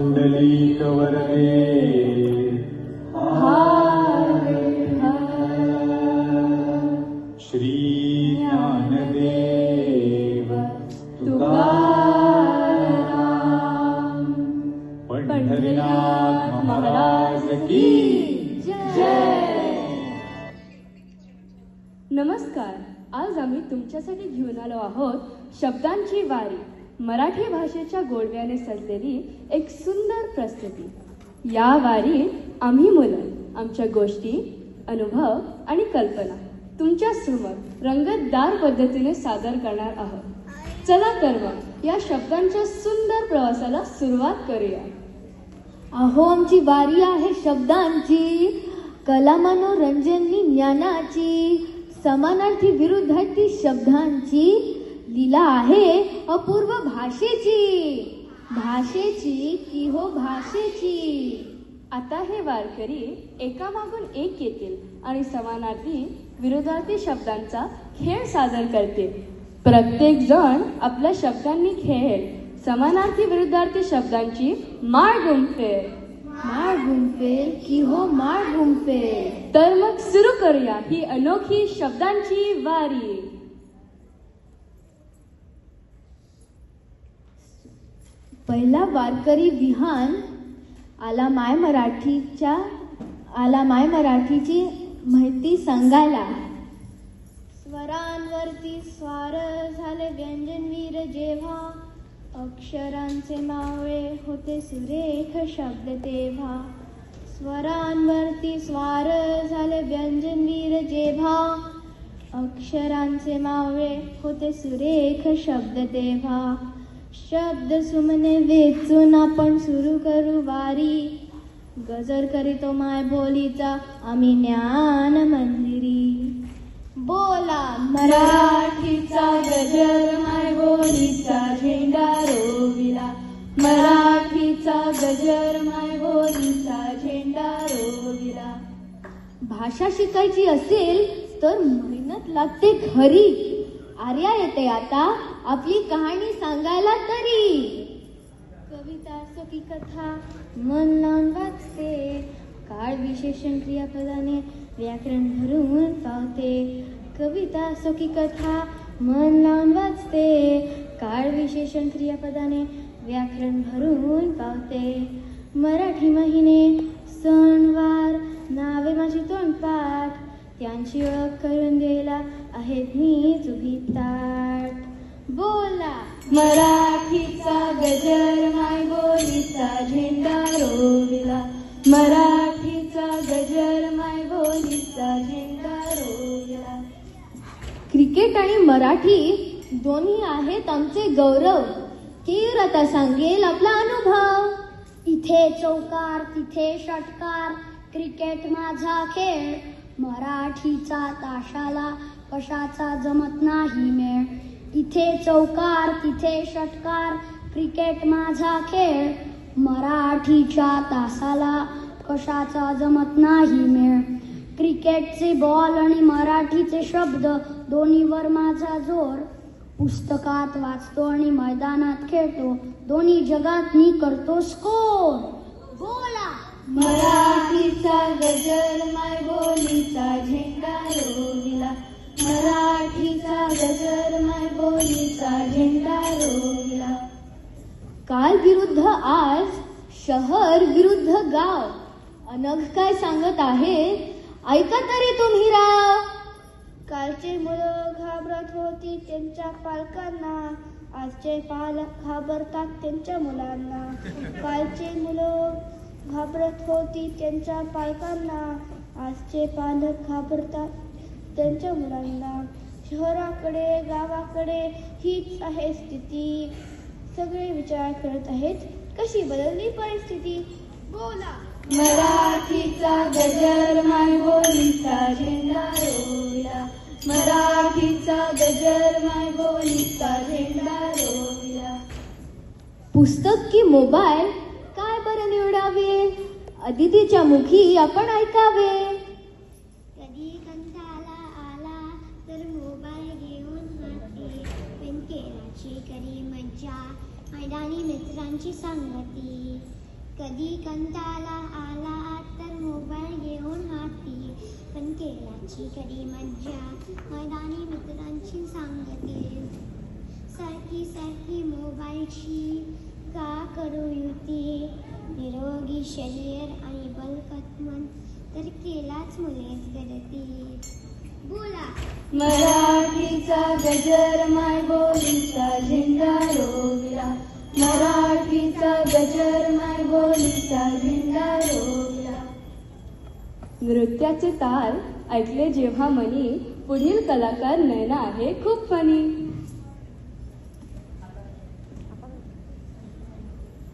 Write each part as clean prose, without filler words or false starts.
कुंडलिक वरदे श्री ज्ञानदेव तुकाराम पंढरीनाथ महाराज की जय. नमस्कार. आज आम्ही तुमच्यासाठी घेऊन आलो आहोत शब्दांची वारी, मराठी भाषेच्या गोडव्याने सजलेली एक सुंदर प्रस्तुती. या वारीत आम्ही मुलं आमच्या गोष्टी, अनुभव आणि कल्पना तुमच्या समोर रंगतदार पद्धतीने सादर करणार आहोत. चला तर मग या शब्दांच्या सुंदर प्रवासाला सुरुवात करूया. अहो, आमची वारी आहे शब्दांची, कला मनोरंजनी ज्ञानाची, समानार्थी विरुद्धार्थी शब्दांची, लीला आहे अपूर्व भाषेची की हो भाषेची. आता हे वारकरी एकामागून एक येतील आणि समानार्थी विरोधार्थी शब्दांचा खेळ सादर करतील. प्रत्येक जण आपल्या शब्दांनी खेळेल, समानार्थी विरुद्धार्थी शब्दांची माळ गुंफेल की हो माळ गुंफेल. तर मग सुरू करूया ही अनोखी शब्दांची वारी. पहिला वारकरी विहान आला माय मराठीची माहिती सांगायला. स्वरांवरती स्वार झाले व्यंजनवीर जेव्हा, अक्षरांचे मावळे होते सुरेख शब्द तेव्हा. स्वरांवरती स्वार झाले व्यंजनवीर जेव्हा, अक्षरांचे मावळे होते सुरेख शब्द तेव्हा. शब्द सुमने वेचून आपण सुरू करू वारी, गजर करीतो माय बोलीचा आम्ही ज्ञान मंदिरी. बोला मराठीचा गजर माय बोलीचा झेंडा रोविला, मराठीचा गजर माय बोलीचा झेंडा रोविला. भाषा शिकायची असेल तर मेहनत लागते खरी. आर्या येते आता आपली कहाणी सांगायला तरी. कविता असो की कथा मन लावून वाचते, काळ विशेषण क्रियापदाने व्याकरण भरून पावते. कविता असो की कथा मन लावून वाचते, काळ विशेषण क्रियापदाने व्याकरण भरून पावते. मराठी महिने सणवार नावे माझी तोंडपाठ, त्यांची ओळख करून द्यायला आहेत मीच उभी ताट. बोला मराठीचा गजर माय बोलीचा झेंडा रोविला, मराठीचा गजर माय बोलीचा झेंडा रोविला. क्रिकेट आणि मराठी दोन्ही आहेत आमचे गौरव. तीव्र आता सांगेल आपला अनुभव. इथे चौकार तिथे षटकार, क्रिकेट माझा खेळ, मराठीचा ताशाला कशाचा जमत नाही मेळ. इथे चौकार तिथे षटकार, क्रिकेट माझा खेळ, मराठीच्या तासाला कशाचा जमत नाही मेळ. क्रिकेटचे बॉल आणि मराठीचे शब्द दोन्हीवर माझा जोर, पुस्तकात वाचतो आणि मैदानात खेळतो, दोन्ही जगात मी करतो स्कोर. बोला मराठीचा गजर माय बोलीचा झेंडा रोविला, मराठीचा गजर माय बोलीचा झेंडा रोविला. काल विरुद्ध आज, शहर विरुद्ध गाव, अनघ काय सांगत आहे ऐका तरी तुम्ही राव. कालचे मुलं घाबरत होती त्यांच्या पालकांना, आजचे पालक घाबरतात त्यांच्या मुलांना. कालचे मुलं घाबरत होती त्यांच्या पालकांना, आजचे पालक घाबरतात त्यांच्या मुलांना. शहराकडे गावाकडे हीच आहे स्थिती, सगळे विचार करत आहेत कशी बदलली परिस्थिती. बोला मराठीचा गजर माय बोलीचा झेंडा रोविला, मराठीचा गजर माय बोलीचा झेंडा रोविला. पुस्तक की मोबाईल काय बरं निवडावे, अदितीच्या मुखी आपण ऐकावे. कधी कंटाळा आला तर मोबाईल घेऊन जाते, पण खेळाची खरी मज्जा मैदानी मित्रांची संगती. कधी कंटाळा आला तर मोबाईल घेऊन हाती, पण केलाची खरी मज्जा मैदानी मित्रांची सांगते. सारखी सारखी मोबाईलची का करू युती, निरोगी शरीर आणि बलकत मन तर केलाच मुलेच गरती. बोला मराठीचा गजर माय बोलीचा झेंडा रोविला, मराठीचा गजर माय बोलीचा झेंडा रोविला. नृत्याचे ताल ऐकले जेव्हा मनी, पुढील कलाकार नयना आहे खूप फनी.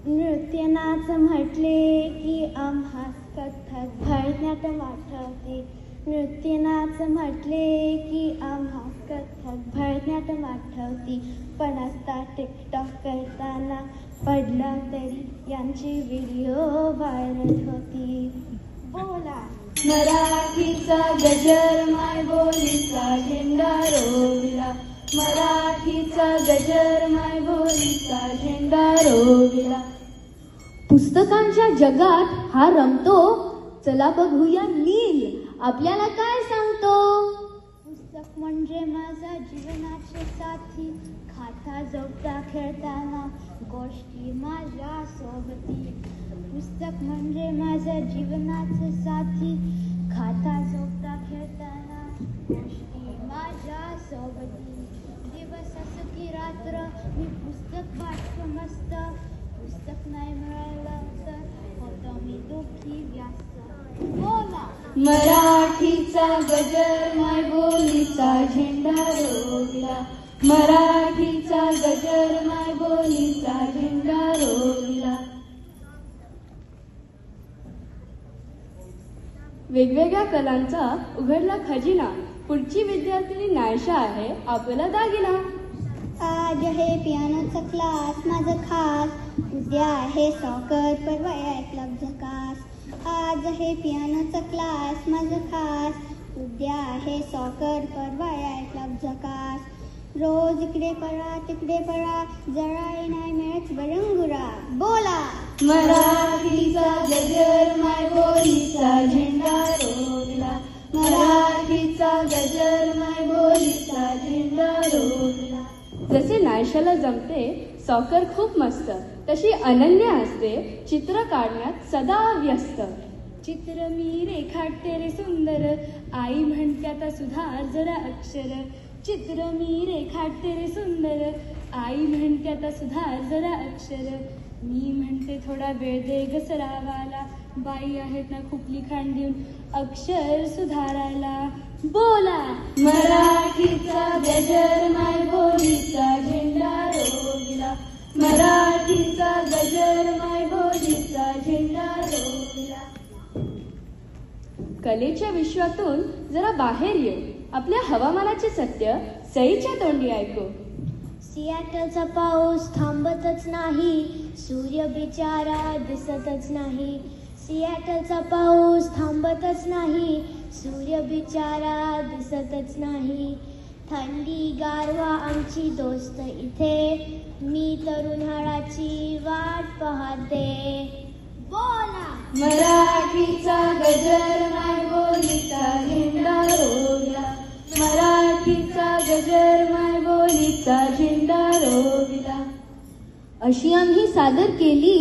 नृत्यनाच म्हटले की आम्हास कथ्थक भरतनाट्यम आठवते. नृत्यनाच म्हटले की आम्हास कथ्थक भरतनाट्यम आठवते. पण असता टिकटॉक करताना पडला तरी यांची व्हिडिओ व्हायरल होती. बोला मराठीचा गजर माय बोलीचा झेंडा रोविला, मराठीचा गजर माय बोलीचा झेंडा रोविला. पुस्तकांच्या जगात हा रमतो, चला बघूया नील आपल्याला काय सांगतो. पुस्तक म्हणजे माझा जीवनाचे साथी, खाता झोपता खेळताना गोष्टी माझ्या सोबती. पुस्तक म्हणजे माझ्या जीवनाचे साथी, खाता झोपता खेळताना गोष्टी माझ्या सोबती. दिवस असो की रात्र मी पुस्तक वाचतो मस्त, पुस्तक नाही मिळालं तर होतो मी दुःखी व्यस्त. बोला मराठीचा गजर माय बोलीचा झेंडा रोविला, मराठीचा गजर माय बोलीचा झेंडा रोविला. वेगवेगळ्या कलांचा उघडला खजिना, पुढची विद्यार्थिनी नायशा आहे आपला दागिना. आज आहे पियानोचा क्लास माझं खास, उद्या आहे सॉकर परवा आहे क्लब झकास. आज आहे पियानोचा क्लास माझं खास, उद्या आहे सॉकर परवा आहे क्लब झकास. रोज इकडे पळा तिकडे पळा, जरा नाही मिळत बरंगुरा. बोला मराठीचा गजर माय बोलीचा झेंडा रोविला, मराठीचा गजर माय बोलीचा झेंडा रोविला. जसे नायशाला जमते सॉकर खूप मस्त, तशी अनन्या असते चित्र काढण्यात सदा व्यस्त. चित्र मी रेखाटते रे सुंदर, आई म्हणते आता सुधार जरा अक्षर. चित्र मी रेखाटते रे सुंदर, आई म्हणते आता सुधार जरा अक्षर. मी म्हणते थोडा वेळ दे ग सरावाला, बाई आहेत ना खूप लिखाण देऊन अक्षर सुधारायला. बोला मराठीचा गजर माय बोलीचा झेंडा रोविला, मराठीचा गजर माय बोलीचा झेंडा रोविला. कलेच्या विश्वातून जरा बाहेर ये, आपल्या हवामानाचे सत्य सईच्या तोंडी ऐकू. सियाटलचा पाऊस थांबतच नाही, सूर्य बिचारा दिसतच नाही. सियाटलचा पाऊस थांबतच नाही, सूर्य बिचारा दिसतच नाही. थंडी गारवा आमची दोस्त इथे, मी तर उन्हाळ्याची वाट पाहते. बोला मराठीचा गजर माय बोलीचा झेंडा रोविला, मराठीचा गजर माय बोलीचा झेंडा रोविला. अशी आम्ही सादर केली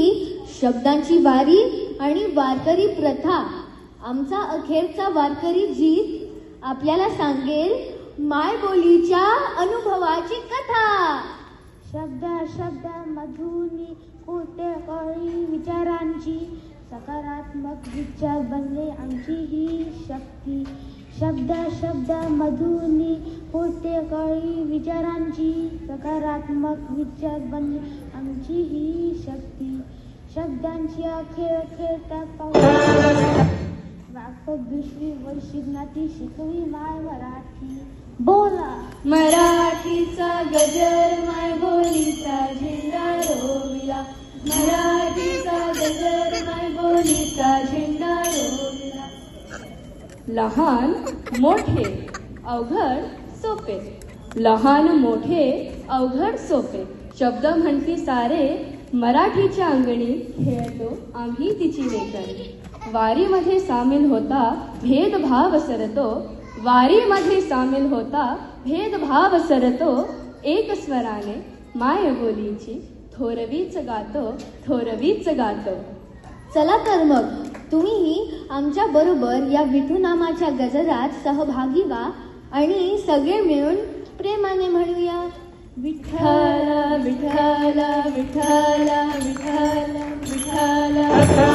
शब्दांची वारी आणि वारकरी प्रथा. आमचा अखेरचा वारकरी गीत आपल्याला सांगेल माय बोलीच्या अनुभवाची कथा. शब्दा शब्दा मधुनी कोट्या कळी विचारांची, सकारात्मक विचार बनले आमची ही शक्ती. शब्दा शब्दा मधुनी कोट्या कळी विचारांची, सकारात्मक विचार बनले आमची ही शक्ती. शब्दांची अखेर खेळतात व्यापक दुसरी वैशिष्ट्याची शिकवी माय मराठी. बोला मराठीचा गजर माय बोलीचा झेंडा रोविला, मराठीचा गजर माय बोलीचा झेंडा रोविला. लहान मोठे अवघड सोपे, लहान मोठे अवघड सोपे, शब्द म्हणती सारे मराठीच्या अंगणी खेळतो आम्ही तिची लेकरं. वारीमध्ये सामील होता भेदभाव सरतो, वारीमध्ये सामील होता भेदभाव सरतो. एक स्वराने माय बोलीची थोरवीच गातो, थोरवीच गातो. चला तर मग तुम्हीही आमच्या बरोबर या विठू नामाच्या गजरात सहभागी व्हा आणि सगळे मिळून प्रेमाने म्हणूया, विठ्ठल विठ्ठल विठ्ठल विठ्ठल विठ्ठल.